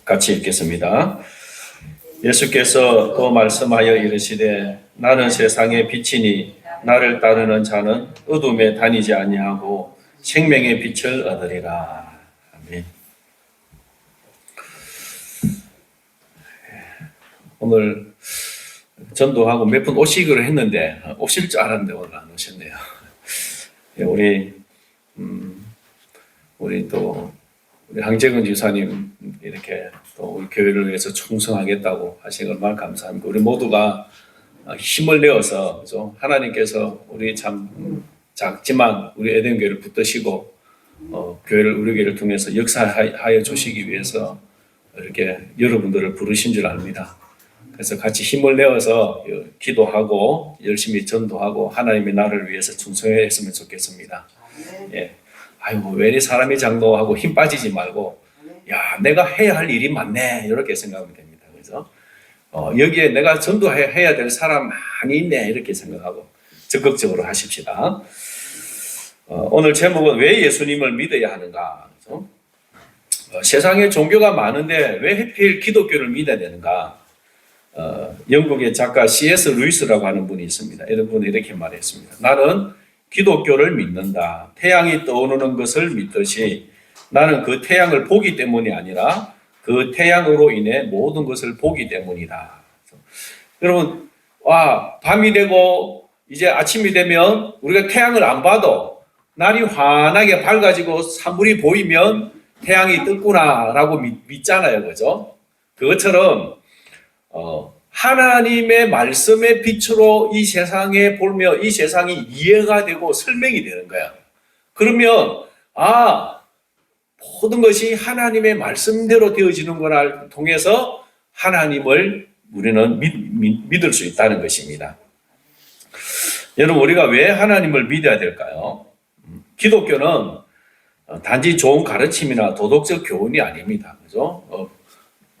같이 읽겠습니다. 예수께서 또 말씀하여 이르시되 나는 세상의 빛이니 나를 따르는 자는 어둠에 다니지 아니하고 생명의 빛을 얻으리라. 아멘. 오늘 전도하고 몇 분 오시기로 했는데 오실 줄 알았는데 오늘 안 오셨네요. 우리 또 우리 황재근 지사님 이렇게 또 우리 교회를 위해서 충성하겠다고 하신 걸 얼마나 감사합니다. 우리 모두가 힘을 내어서 그죠? 하나님께서 우리 참 작지만 우리 에덴 교회를 붙드시고 교회를 우리 교회를 통해서 역사하여 주시기 위해서 이렇게 여러분들을 부르신 줄 압니다. 그래서 같이 힘을 내어서 기도하고 열심히 전도하고 하나님의 나라를 위해서 충성했으면 좋겠습니다. 예. 아이고 왜 이리 사람이 장도하고 힘 빠지지 말고 야 내가 해야 할 일이 많네 이렇게 생각하면 됩니다. 그래서 여기에 내가 전도해야 될 사람 많이 있네 이렇게 생각하고 적극적으로 하십시다. 오늘 제목은 왜 예수님을 믿어야 하는가? 그렇죠? 세상에 종교가 많은데 왜 하필 기독교를 믿어야 되는가? 영국의 작가 C.S. 루이스라고 하는 분이 있습니다. 이런 분이 이렇게 말했습니다. 나는 기독교를 믿는다. 태양이 떠오르는 것을 믿듯이 나는 그 태양을 보기 때문이 아니라 그 태양으로 인해 모든 것을 보기 때문이다. 여러분, 밤이 되고 이제 아침이 되면 우리가 태양을 안 봐도 날이 환하게 밝아지고 사물이 보이면 태양이 떴구나라고 믿잖아요. 그죠? 그것처럼 하나님의 말씀의 빛으로 이 세상에 보며 이 세상이 이해가 되고 설명이 되는 거야. 그러면 모든 것이 하나님의 말씀대로 되어지는 것을 통해서 하나님을 우리는 믿을 수 있다는 것입니다. 여러분 우리가 왜 하나님을 믿어야 될까요? 기독교는 단지 좋은 가르침이나 도덕적 교훈이 아닙니다. 그죠?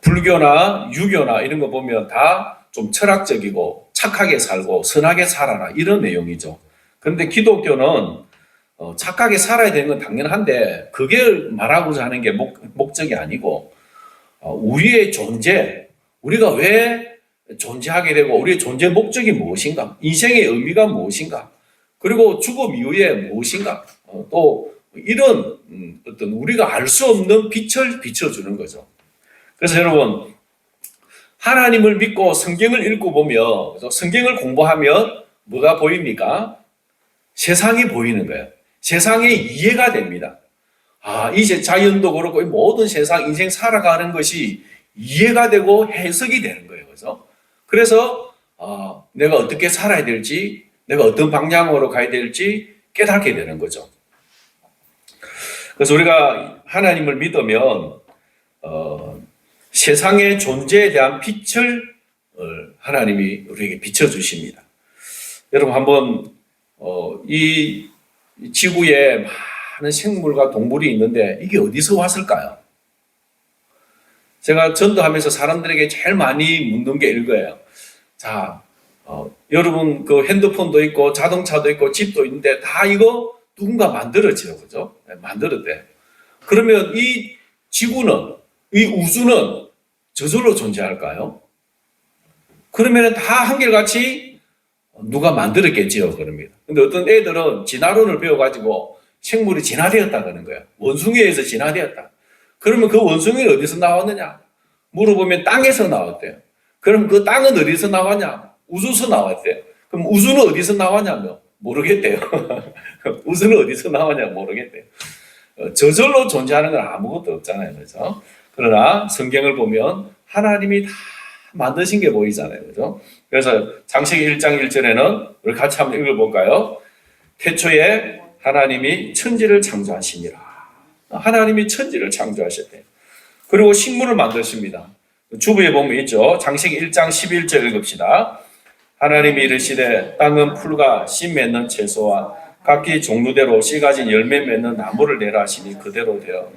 불교나 유교나 이런 거 보면 다 좀 철학적이고 착하게 살고 선하게 살아라 이런 내용이죠. 그런데 기독교는 착하게 살아야 되는 건 당연한데 그게 말하고자 하는 게 목적이 아니고 우리의 존재, 우리가 왜 존재하게 되고 우리의 존재 목적이 무엇인가, 인생의 의미가 무엇인가, 그리고 죽음 이후에 무엇인가, 또 이런 어떤 우리가 알 수 없는 빛을 비춰주는 거죠. 그래서 여러분 하나님을 믿고 성경을 읽고 보면 성경을 공부하면 뭐가 보입니까? 세상이 보이는 거예요. 세상이 이해가 됩니다. 이제 자연도 그렇고 모든 세상 인생 살아가는 것이 이해가 되고 해석이 되는 거예요. 그죠? 그래서 내가 어떻게 살아야 될지, 내가 어떤 방향으로 가야 될지 깨닫게 되는 거죠. 그래서 우리가 하나님을 믿으면 세상의 존재에 대한 빛을 하나님이 우리에게 비춰주십니다. 여러분 한번 이 지구에 많은 생물과 동물이 있는데 이게 어디서 왔을까요? 제가 전도하면서 사람들에게 제일 많이 묻는 게 이거예요. 자, 여러분 그 핸드폰도 있고 자동차도 있고 집도 있는데 다 이거 누군가 만들었지요, 그죠? 만들었대. 그러면 이 지구는, 이 우주는 저절로 존재할까요? 그러면 다 한결같이 누가 만들었겠지요, 그럽니다. 근데 어떤 애들은 진화론을 배워가지고 생물이 진화되었다 그러는 거예요. 원숭이에 의해서 진화되었다. 그러면 그 원숭이는 어디서 나왔느냐? 물어보면 땅에서 나왔대요. 그럼 그 땅은 어디서 나왔냐? 우주에서 나왔대요. 그럼 우주는 어디서 나왔냐며? 모르겠대요. 우주는 어디서 나왔냐? 모르겠대요. 저절로 존재하는 건 아무것도 없잖아요. 그렇죠? 그러나 성경을 보면 하나님이 다 만드신 게 보이잖아요. 그죠? 그래서 창세기 1장 1절에는 우리 같이 한번 읽어볼까요? 태초에 하나님이 천지를 창조하시니라. 하나님이 천지를 창조하셨대요. 그리고 식물을 만드십니다. 주부에 보면 있죠. 창세기 1장 11절 읽읍시다. 하나님이 이르시되 땅은 풀과 씨 맺는 채소와 각기 종류대로 씨 가진 열매 맺는 나무를 내라 하시니 그대로 되어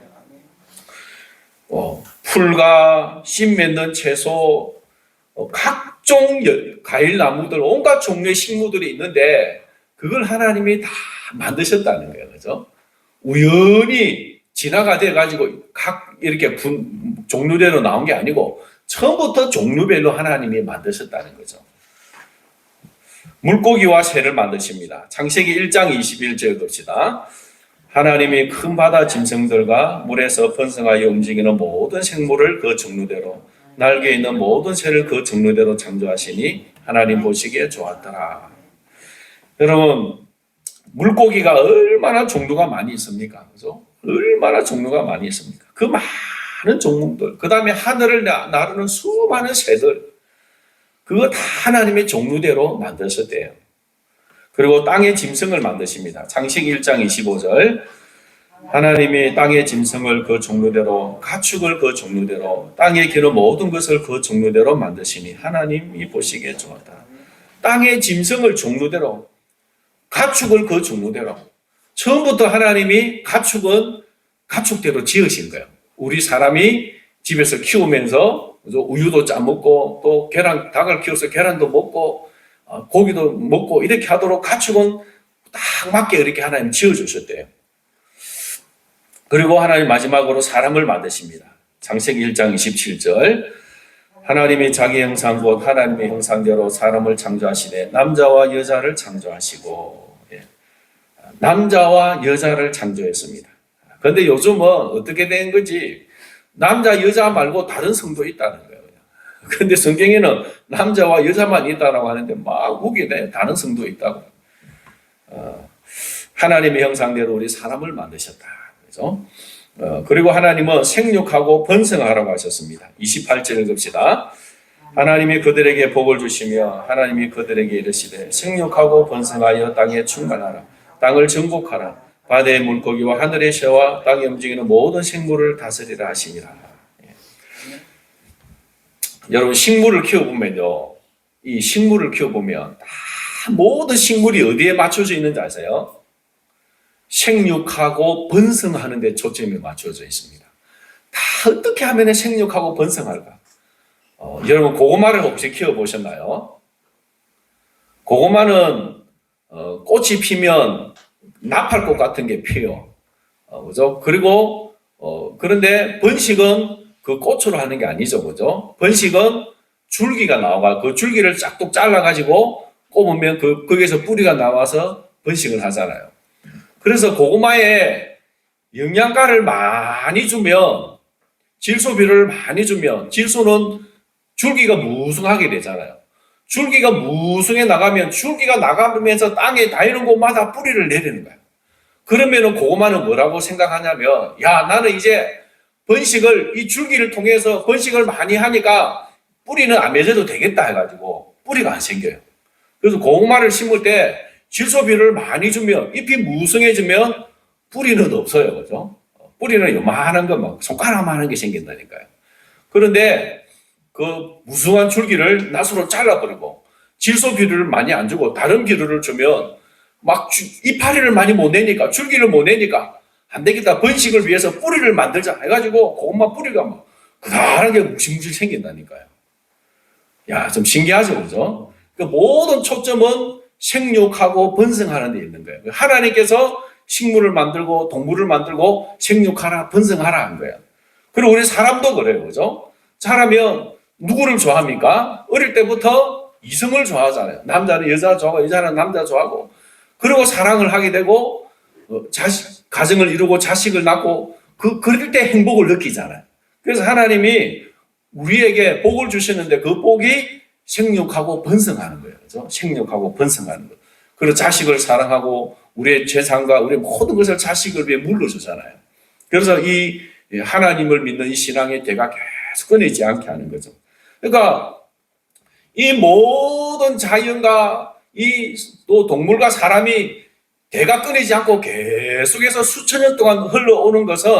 풀과 씨 맺는 채소, 각종 과일 나무들, 온갖 종류의 식물들이 있는데 그걸 하나님이 다 만드셨다는 거예요. 그죠? 우연히 진화가 돼가지고 각 이렇게 종류대로 나온 게 아니고 처음부터 종류별로 하나님이 만드셨다는 거죠. 물고기와 새를 만드십니다. 창세기 1장 21절 봅시다. 하나님이 큰 바다 짐승들과 물에서 번성하여 움직이는 모든 생물을 그 종류대로 날개 있는 모든 새를 그 종류대로 창조하시니 하나님 보시기에 좋았더라. 여러분, 물고기가 얼마나 종류가 많이 있습니까? 그죠? 얼마나 종류가 많이 있습니까? 그 많은 종류들, 그 다음에 하늘을 나르는 수많은 새들, 그거 다 하나님의 종류대로 만드셨대요. 그리고 땅의 짐승을 만드십니다. 창세기 1장 25절 하나님이 땅의 짐승을 그 종류대로 가축을 그 종류대로 땅에 기는 모든 것을 그 종류대로 만드시니 하나님이 보시기에 좋았다. 땅의 짐승을 종류대로 가축을 그 종류대로 처음부터 하나님이 가축은 가축대로 지으신 거예요. 우리 사람이 집에서 키우면서 우유도 짜먹고 또 닭을 키워서 계란도 먹고 고기도 먹고 이렇게 하도록 가축은 딱 맞게 이렇게 하나님 지어주셨대요. 그리고 하나님 마지막으로 사람을 만드십니다. 창세기 1장 27절 하나님이 자기 형상 곧 하나님의 형상대로 사람을 창조하시되 남자와 여자를 창조하시고 남자와 여자를 창조했습니다. 그런데 요즘은 어떻게 된 거지? 남자 여자 말고 다른 성도 있다는 거예요. 그런데 성경에는 남자와 여자만 있다라고 하는데 막 우기네 다른 성도 있다고. 하나님의 형상대로 우리 사람을 만드셨다. 그죠? 그리고 하나님은 생육하고 번성하라고 하셨습니다. 28절을 봅시다. 하나님이 그들에게 복을 주시며 하나님이 그들에게 이르시되 생육하고 번성하여 땅에 충만하라. 땅을 정복하라. 바다의 물고기와 하늘의 새와 땅에 움직이는 모든 생물을 다스리라 하시니라. 여러분 식물을 키워보면요. 이 식물을 키워보면 다 모든 식물이 어디에 맞춰져 있는지 아세요? 생육하고 번성하는 데 초점이 맞춰져 있습니다. 다 어떻게 하면 생육하고 번성할까? 여러분 고구마를 혹시 키워보셨나요? 고구마는 꽃이 피면 나팔꽃 같은 게 피요. 그죠? 그리고 그런데 번식은 그 꽃으로 하는 게 아니죠. 그죠? 번식은 줄기가 나와 그 줄기를 짝뚝 잘라 가지고 꼽으면 거기에서 뿌리가 나와서 번식을 하잖아요. 그래서 고구마에 영양가를 많이 주면 질소비료를 많이 주면 질소는 줄기가 무성하게 되잖아요. 줄기가 무성해 나가면 줄기가 나가면서 땅에 닿는 곳마다 뿌리를 내리는 거예요. 그러면은 고구마는 뭐라고 생각하냐면 야 나는 이제 번식을 이 줄기를 통해서 번식을 많이 하니까 뿌리는 안 맺어도 되겠다 해가지고 뿌리가 안 생겨요. 그래서 고구마를 심을 때 질소비료를 많이 주면 잎이 무성해지면 뿌리는 없어요. 그죠? 뿌리는 요만한 거 막 손가락만한 게 생긴다니까요. 그런데 그 무성한 줄기를 낫으로 잘라버리고 질소비료를 많이 안 주고 다른 비료를 주면 막 이파리를 많이 못 내니까 줄기를 못 내니까 안 되겠다. 번식을 위해서 뿌리를 만들자 해가지고 고구마 뿌리가 막 그다하게 무실무실 생긴다니까요. 야, 좀 신기하죠, 그죠? 그 모든 초점은 생육하고 번성하는 데 있는 거예요. 하나님께서 식물을 만들고 동물을 만들고 생육하라, 번성하라 한 거예요. 그리고 우리 사람도 그래요, 그죠? 사람은 누구를 좋아합니까? 어릴 때부터 이성을 좋아하잖아요. 남자는 여자 좋아하고 여자는 남자 좋아하고 그리고 사랑을 하게 되고 가정을 이루고 자식을 낳고 그럴 때 행복을 느끼잖아요. 그래서 하나님이 우리에게 복을 주셨는데 그 복이 생육하고 번성하는 거예요. 그렇죠? 생육하고 번성하는 거. 그리고 자식을 사랑하고 우리의 재산과 우리의 모든 것을 자식을 위해 물러주잖아요. 그래서 이 하나님을 믿는 이 신앙의 대가 계속 끊이지 않게 하는 거죠. 그러니까 이 모든 자연과 이 또 동물과 사람이 대가 끊이지 않고 계속해서 수천 년 동안 흘러오는 것은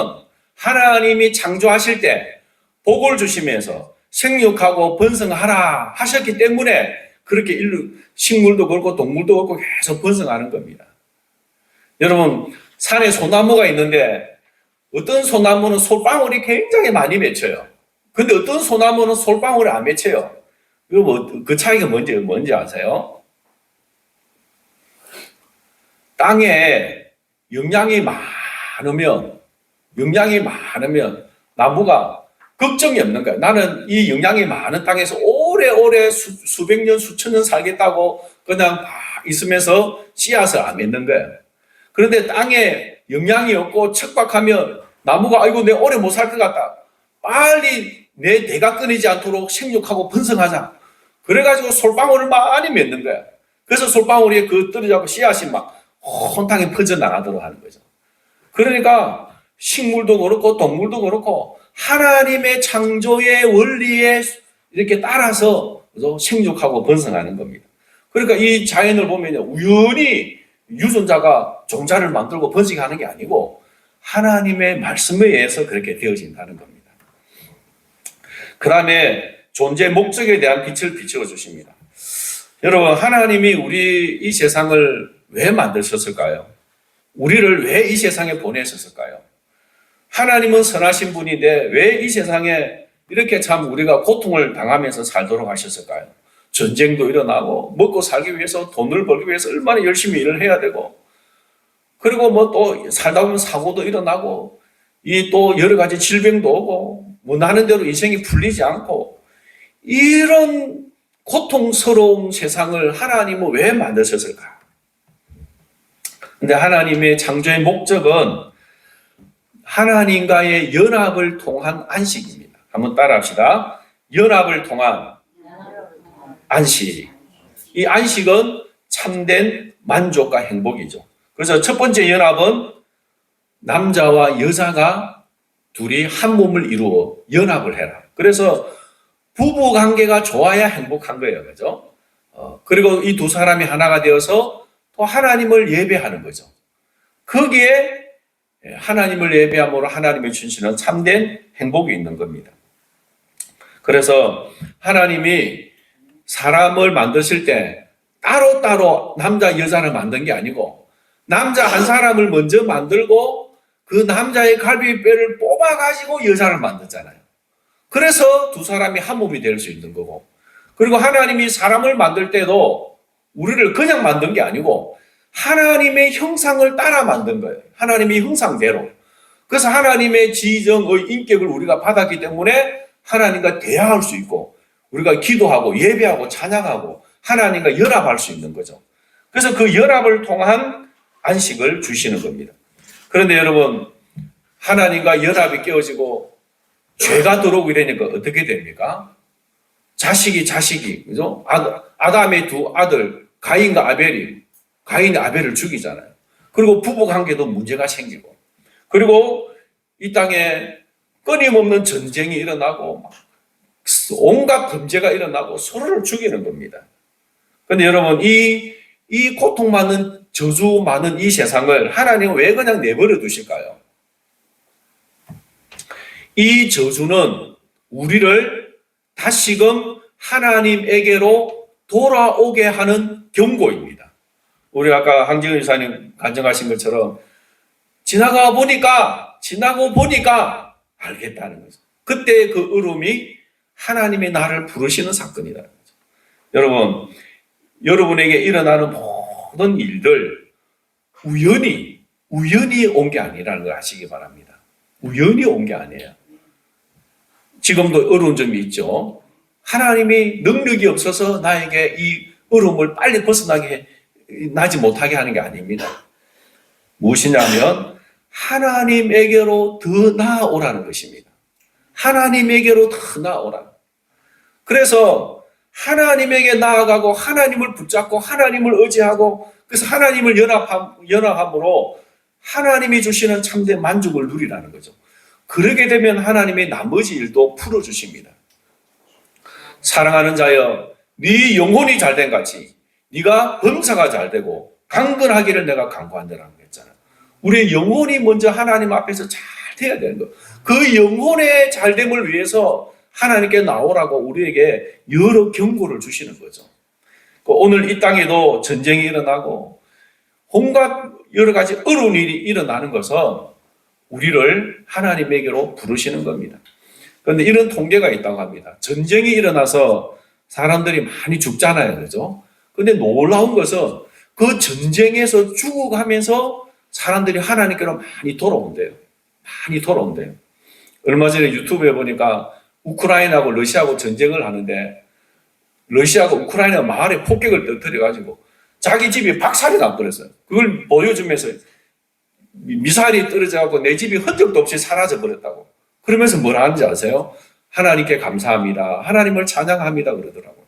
하나님이 창조하실 때 복을 주시면서 생육하고 번성하라 하셨기 때문에 그렇게 식물도 그렇고 동물도 그렇고 계속 번성하는 겁니다. 여러분 산에 소나무가 있는데 어떤 소나무는 솔방울이 굉장히 많이 맺혀요. 근데 어떤 소나무는 솔방울이 안 맺혀요. 그 차이가 뭔지 아세요? 땅에 영양이 많으면 나무가 걱정이 없는 거야. 나는 이 영양이 많은 땅에서 오래오래 수백 년, 수천 년 살겠다고 그냥 막 있으면서 씨앗을 안 맺는 거야. 그런데 땅에 영양이 없고 척박하면 나무가 아이고 내 오래 못 살 것 같다. 빨리 내 대가 끊이지 않도록 생육하고 번성하자. 그래가지고 솔방울을 많이 맺는 거야. 그래서 솔방울이 그 떨어져서 씨앗이 막 온 땅에 퍼져나가도록 하는 거죠. 그러니까 식물도 그렇고 동물도 그렇고 하나님의 창조의 원리에 이렇게 따라서 생육하고 번성하는 겁니다. 그러니까 이 자연을 보면 우연히 유전자가 종자를 만들고 번식하는 게 아니고 하나님의 말씀에 의해서 그렇게 되어진다는 겁니다. 그 다음에 존재 목적에 대한 빛을 비추어 주십니다. 여러분, 하나님이 우리 이 세상을 왜 만드셨을까요? 우리를 왜 이 세상에 보내셨을까요? 하나님은 선하신 분인데 왜 이 세상에 이렇게 참 우리가 고통을 당하면서 살도록 하셨을까요? 전쟁도 일어나고 먹고 살기 위해서 돈을 벌기 위해서 얼마나 열심히 일을 해야 되고 그리고 뭐 또 살다 보면 사고도 일어나고 이 또 여러 가지 질병도 오고 원하는 대로 인생이 풀리지 않고 이런 고통스러운 세상을 하나님은 왜 만드셨을까? 근데 하나님의 창조의 목적은 하나님과의 연합을 통한 안식입니다. 한번 따라합시다. 연합을 통한 안식. 이 안식은 참된 만족과 행복이죠. 그래서 첫 번째 연합은 남자와 여자가 둘이 한 몸을 이루어 연합을 해라. 그래서 부부 관계가 좋아야 행복한 거예요. 그죠? 그리고 이 두 사람이 하나가 되어서 또 하나님을 예배하는 거죠. 거기에 하나님을 예배함으로 하나님의 주시는 참된 행복이 있는 겁니다. 그래서 하나님이 사람을 만드실 때 따로따로 남자, 여자를 만든 게 아니고 남자 한 사람을 먼저 만들고 그 남자의 갈비뼈를 뽑아가지고 여자를 만들잖아요. 그래서 두 사람이 한 몸이 될 수 있는 거고 그리고 하나님이 사람을 만들 때도 우리를 그냥 만든 게 아니고 하나님의 형상을 따라 만든 거예요. 하나님의 형상대로. 그래서 하나님의 지정의 인격을 우리가 받았기 때문에 하나님과 대화할 수 있고 우리가 기도하고 예배하고 찬양하고 하나님과 연합할 수 있는 거죠. 그래서 그 연합을 통한 안식을 주시는 겁니다. 그런데 여러분 하나님과 연합이 깨어지고 죄가 들어오고 이러니까 어떻게 됩니까? 자식이 그죠? 아담의 두 아들 가인과 아벨이 가인이 아벨을 죽이잖아요. 그리고 부부 관계도 문제가 생기고 그리고 이 땅에 끊임없는 전쟁이 일어나고 온갖 범죄가 일어나고 서로를 죽이는 겁니다. 그런데 여러분 이 고통 많은 저주 많은 이 세상을 하나님은 왜 그냥 내버려 두실까요? 이 저주는 우리를 다시금 하나님에게로 돌아오게 하는 경고입니다. 우리 아까 황정은 유사님 간증하신 것처럼 지나고 보니까 알겠다는 거죠. 그때 그 울음이 하나님의 나를 부르시는 사건이라는 거죠. 여러분, 여러분에게 일어나는 모든 일들 우연히 온 게 아니라는 걸 아시기 바랍니다. 우연히 온 게 아니에요. 지금도 어려운 점이 있죠. 하나님이 능력이 없어서 나에게 이 어려움을 빨리 나지 못하게 하는 게 아닙니다. 무엇이냐면 하나님에게로 더 나아오라는 것입니다. 하나님에게로 더 나아오라. 그래서 하나님에게 나아가고 하나님을 붙잡고 하나님을 의지하고 그래서 하나님을 연합함으로 하나님이 주시는 참된 만족을 누리라는 거죠. 그러게 되면 하나님의 나머지 일도 풀어주십니다. 사랑하는 자여, 네 영혼이 잘된 같이 네가 범사가 잘되고 강건하기를 내가 간구한다라고 했잖아요. 우리의 영혼이 먼저 하나님 앞에서 잘 돼야 되는 거예요. 그 영혼의 잘됨을 위해서 하나님께 나오라고 우리에게 여러 경고를 주시는 거죠. 오늘 이 땅에도 전쟁이 일어나고 온갖 여러 가지 어려운 일이 일어나는 것은 우리를 하나님에게로 부르시는 겁니다. 그런데 이런 통계가 있다고 합니다. 전쟁이 일어나서 사람들이 많이 죽잖아요. 그죠? 근데 놀라운 것은 그 전쟁에서 죽어가면서 사람들이 하나님께로 많이 돌아온대요. 얼마 전에 유튜브에 보니까 우크라이나하고 러시아하고 전쟁을 하는데 러시아가 우크라이나 마을에 폭격을 터뜨려가지고 자기 집이 박살이 나버렸어요. 그걸 보여주면서 미사일이 떨어져갖고 내 집이 흔적도 없이 사라져버렸다고. 그러면서 뭘 하는지 아세요? 하나님께 감사합니다. 하나님을 찬양합니다. 그러더라고요.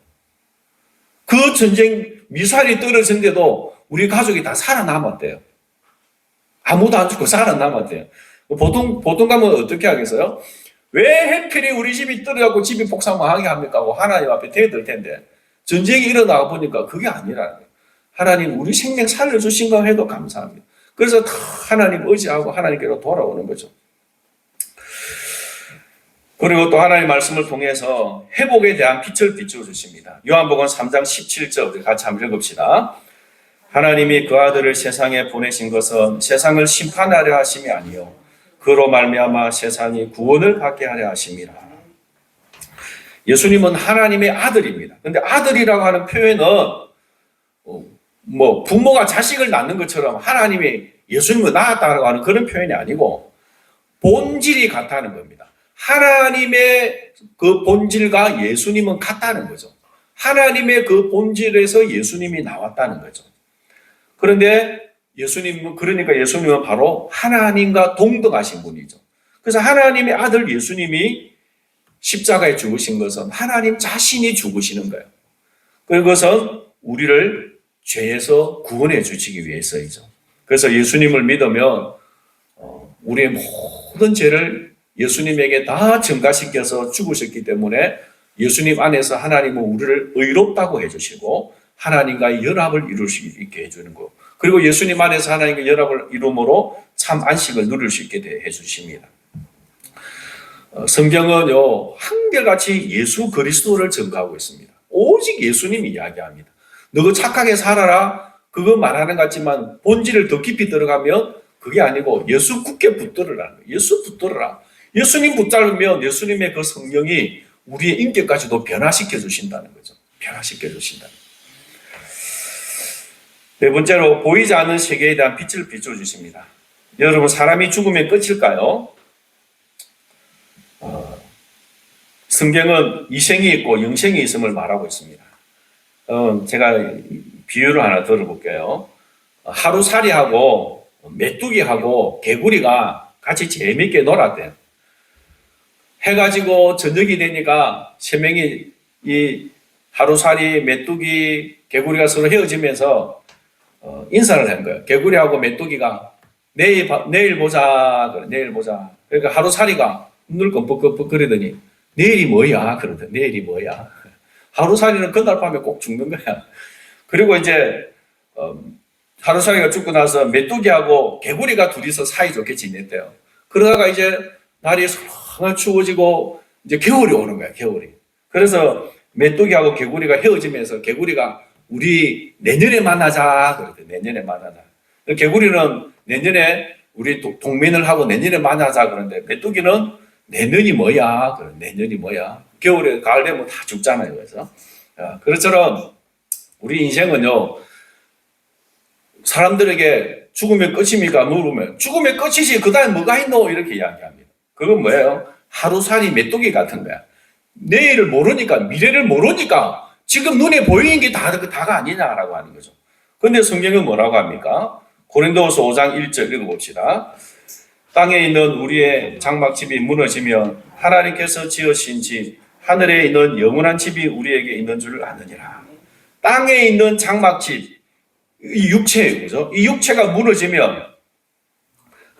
그 전쟁 미사일이 떨어졌는데도 우리 가족이 다 살아남았대요. 아무도 안 죽고 살아남았대요. 보통 가면 어떻게 하겠어요? 왜 해필이 우리 집이 떨어져갖고 집이 폭삭하게 합니까? 하고 하나님 앞에 대들 텐데 전쟁이 일어나고 보니까 그게 아니라는 거예요. 하나님 우리 생명 살려주신 거 해도 감사합니다. 그래서 다 하나님 의지하고 하나님께로 돌아오는 거죠. 그리고 또 하나님의 말씀을 통해서 회복에 대한 빛을 비춰주십니다. 요한복음 3장 17절 우리 같이 한번 읽읍시다. 하나님이 그 아들을 세상에 보내신 것은 세상을 심판하려 하심이 아니요 그로 말미암아 세상이 구원을 받게 하려 하심이라. 예수님은 하나님의 아들입니다. 그런데 아들이라고 하는 표현은 뭐 부모가 자식을 낳는 것처럼 하나님이 예수님을 낳았다고 하는 그런 표현이 아니고 본질이 같다는 겁니다. 하나님의 그 본질과 예수님은 같다는 거죠. 하나님의 그 본질에서 예수님이 나왔다는 거죠. 그런데 그러니까 예수님은 바로 하나님과 동등하신 분이죠. 그래서 하나님의 아들 예수님이 십자가에 죽으신 것은 하나님 자신이 죽으시는 거예요. 그것은 우리를 죄에서 구원해 주시기 위해서이죠. 그래서 예수님을 믿으면 우리의 모든 죄를 예수님에게 다 전가시켜서 죽으셨기 때문에 예수님 안에서 하나님은 우리를 의롭다고 해주시고 하나님과의 연합을 이룰 수 있게 해주는 거. 그리고 예수님 안에서 하나님과 연합을 이룸으로 참 안식을 누릴 수 있게 해주십니다. 성경은요 한결같이 예수 그리스도를 전가하고 있습니다. 오직 예수님이 이야기합니다. 너가 착하게 살아라 그거 말하는 것 같지만 본질을 더 깊이 들어가면 그게 아니고 예수 굳게 붙들으라는 거예요. 예수 붙들어라. 예수님 붙잡으면 예수님의 그 성령이 우리의 인격까지도 변화시켜 주신다는 거죠. 변화시켜 주신다. 네 번째로 보이지 않는 세계에 대한 빛을 비춰주십니다. 여러분 사람이 죽으면 끝일까요? 성경은 이생이 있고 영생이 있음을 말하고 있습니다. 제가 비유를 하나 들어볼게요. 하루살이하고 메뚜기하고 개구리가 같이 재밌게 놀았대요. 해가지고 저녁이 되니까 세 명이 이 하루살이, 메뚜기, 개구리가 서로 헤어지면서 인사를 한 거예요. 개구리하고 메뚜기가 내일 보자. 그래, 내일 보자. 그러니까 하루살이가 눈을 껌뻑껌뻑 거리더니 내일이 뭐야? 그러더니 내일이 뭐야? 하루살이는 그날 밤에 꼭 죽는 거야. 그리고 이제 하루살이가 죽고 나서 메뚜기하고 개구리가 둘이서 사이좋게 지냈대요. 그러다가 이제 날이 서너 추워지고 이제 겨울이 오는 거야. 겨울이. 그래서 메뚜기하고 개구리가 헤어지면서 개구리가 우리 내년에 만나자. 그랬대. 내년에 만나자. 개구리는 내년에 우리 동맹을 하고 내년에 만나자. 그런데 메뚜기는 내년이 뭐야? 그래. 내년이 뭐야? 겨울에 가을 되면 다 죽잖아요. 그래서 그것처럼 우리 인생은요 사람들에게 죽으면 끝입니까? 물으면 죽으면 끝이지 그 다음에 뭐가 있노? 이렇게 이야기합니다. 그건 뭐예요? 하루살이 메뚜기 같은 거야. 내일을 모르니까 미래를 모르니까 지금 눈에 보이는 게 다가 아니냐라고 하는 거죠. 그런데 성경은 뭐라고 합니까? 고린도후서 5장 1절 읽어봅시다. 땅에 있는 우리의 장막집이 무너지면 하나님께서 지으신 집 하늘에 있는 영원한 집이 우리에게 있는 줄 아느니라. 땅에 있는 장막집 이 육체예요. 그죠? 이 육체가 무너지면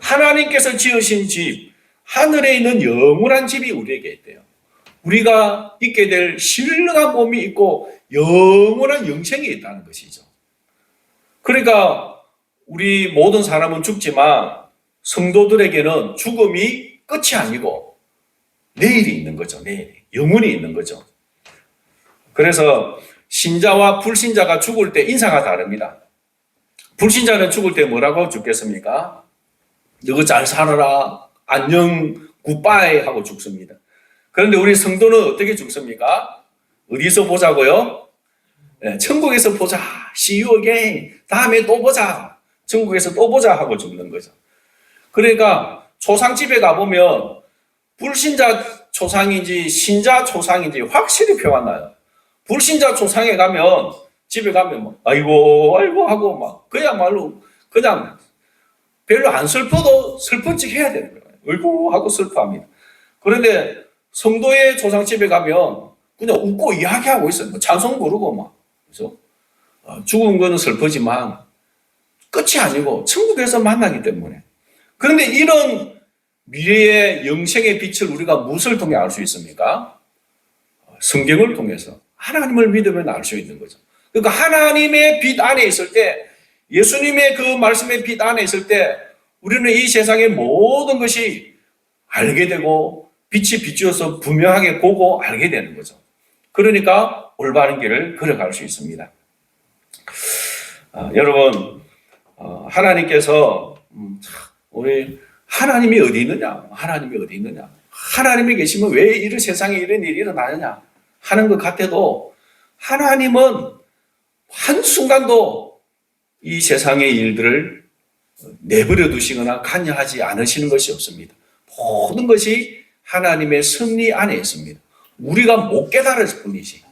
하나님께서 지으신 집 하늘에 있는 영원한 집이 우리에게 있대요. 우리가 있게 될 신령한 몸이 있고 영원한 영생이 있다는 것이죠. 그러니까 우리 모든 사람은 죽지만 성도들에게는 죽음이 끝이 아니고 내일이 있는 거죠. 내일. 영원히 있는 거죠. 그래서 신자와 불신자가 죽을 때 인사가 다릅니다. 불신자는 죽을 때 뭐라고 죽겠습니까? 너가 잘 살아라. 안녕. 굿바이 하고 죽습니다. 그런데 우리 성도는 어떻게 죽습니까? 어디서 보자고요? 네, 천국에서 보자. See you again. 다음에 또 보자. 천국에서 또 보자 하고 죽는 거죠. 그러니까 초상집에 가보면 불신자 초상인지 신자 초상인지 확실히 표가 나요. 불신자 초상에 가면 집에 가면 막 아이고 아이고 하고 막 그야말로 그냥 별로 안 슬퍼도 슬픈 척 해야 되는 거예요. 아이고 하고 슬퍼합니다. 그런데 성도의 조상집에 가면 그냥 웃고 이야기하고 있어요. 뭐 찬송 부르고 막. 그죠? 죽은 거는 슬프지만 끝이 아니고 천국에서 만나기 때문에. 그런데 이런 미래의 영생의 빛을 우리가 무엇을 통해 알 수 있습니까? 성경을 통해서 하나님을 믿으면 알 수 있는 거죠. 그러니까 하나님의 빛 안에 있을 때, 예수님의 그 말씀의 빛 안에 있을 때 우리는 이 세상의 모든 것이 알게 되고 빛이 비추어서 분명하게 보고 알게 되는 거죠. 그러니까 올바른 길을 걸어갈 수 있습니다. 여러분, 하나님께서 우리 하나님이 어디 있느냐? 하나님이 어디 있느냐? 하나님이 계시면 왜 이런 세상에 이런 일이 일어나느냐? 하는 것 같아도 하나님은 한순간도 이 세상의 일들을 내버려 두시거나 관여하지 않으시는 것이 없습니다. 모든 것이 하나님의 섭리 안에 있습니다. 우리가 못 깨달을 뿐이지.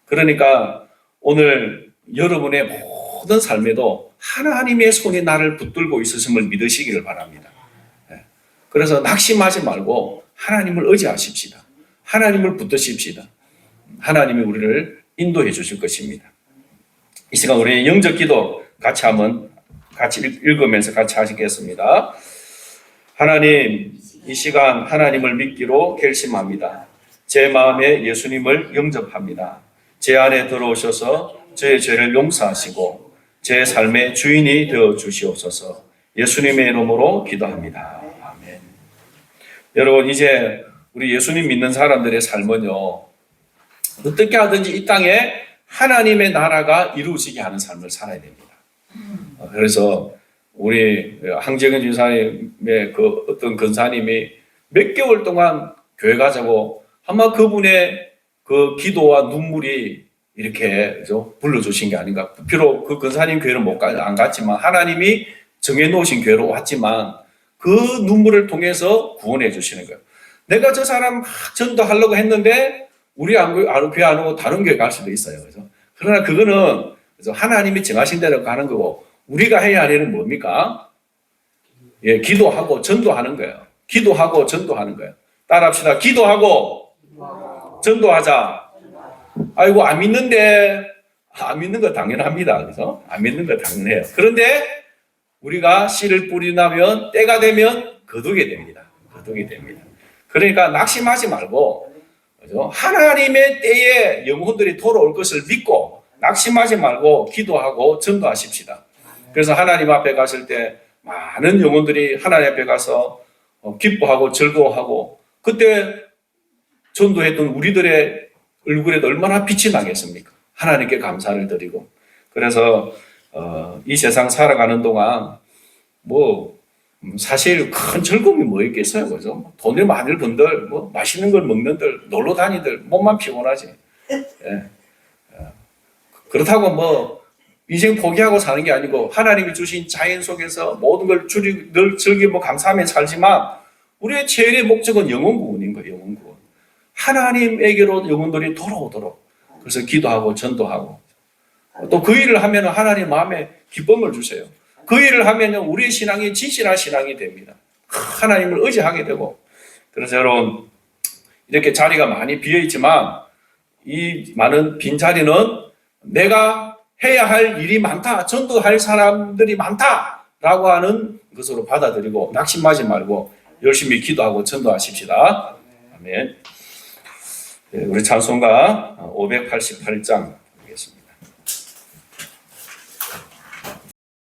그러니까 오늘 여러분의 모든 삶에도 하나님의 손이 나를 붙들고 있으심을 믿으시기를 바랍니다. 그래서 낙심하지 말고 하나님을 의지하십시다. 하나님을 붙드십시다. 하나님이 우리를 인도해 주실 것입니다. 이 시간 우리 영적 기도 같이 읽으면서 같이 하시겠습니다. 하나님, 이 시간 하나님을 믿기로 결심합니다. 제 마음에 예수님을 영접합니다. 제 안에 들어오셔서 제 죄를 용서하시고 제 삶의 주인이 되어 주시옵소서. 예수님의 이름으로 기도합니다. 아멘. 여러분, 이제 우리 예수님 믿는 사람들의 삶은요, 어떻게 하든지 이 땅에 하나님의 나라가 이루어지게 하는 삶을 살아야 됩니다. 그래서 우리 항재근 집사님의 그 어떤 근사님이 몇 개월 동안 교회 가자고 아마 그분의 그 기도와 눈물이 이렇게 불러주신 게 아닌가. 비록 그 근사님 교회를 안 갔지만 하나님이 정해놓으신 교회로 왔지만 그 눈물을 통해서 구원해 주시는 거예요. 내가 저 사람 막 전도하려고 했는데 우리 교회 안 오고 다른 교회 갈 수도 있어요. 그죠? 그러나 그거는 하나님이 정하신 대로 가는 거고 우리가 해야 할 일은 뭡니까? 예, 기도하고 전도하는 거예요. 기도하고 전도하는 거예요. 따라합시다. 기도하고 전도하자. 아이고, 안 믿는데, 안 믿는 거 당연합니다. 그래서 안 믿는 거 당연해요. 그런데 우리가 씨를 뿌리나면 때가 되면 거두게 됩니다. 거두게 됩니다. 그러니까 낙심하지 말고, 그죠? 하나님의 때에 영혼들이 돌아올 것을 믿고 낙심하지 말고 기도하고 전도하십시다. 그래서 하나님 앞에 갔을 때 많은 영혼들이 하나님 앞에 가서 기뻐하고 즐거워하고 그때 전도했던 우리들의 얼굴에도 얼마나 빛이 나겠습니까? 하나님께 감사를 드리고. 그래서 이 세상 살아가는 동안 사실 큰 즐거움이 뭐 있겠어요, 그죠? 돈을 많이 번들, 맛있는 걸 먹는들, 놀러 다니들, 몸만 피곤하지. 예. 그렇다고 인생 포기하고 사는 게 아니고 하나님이 주신 자연 속에서 모든 걸 늘 즐기고 감사하며 살지만 우리의 최애의 목적은 영혼 구원인 거예요, 영혼 구원. 하나님에게로 영혼들이 돌아오도록. 그래서 기도하고 전도하고. 또 그 일을 하면 하나님 마음에 기쁨을 주세요. 그 일을 하면 우리의 신앙이 진실한 신앙이 됩니다. 하나님을 의지하게 되고. 그래서 여러분, 이렇게 자리가 많이 비어있지만 이 많은 빈자리는 내가 해야 할 일이 많다, 전도할 사람들이 많다라고 하는 것으로 받아들이고 낙심하지 말고 열심히 기도하고 전도하십시다. 아멘. 우리 찬송가 588장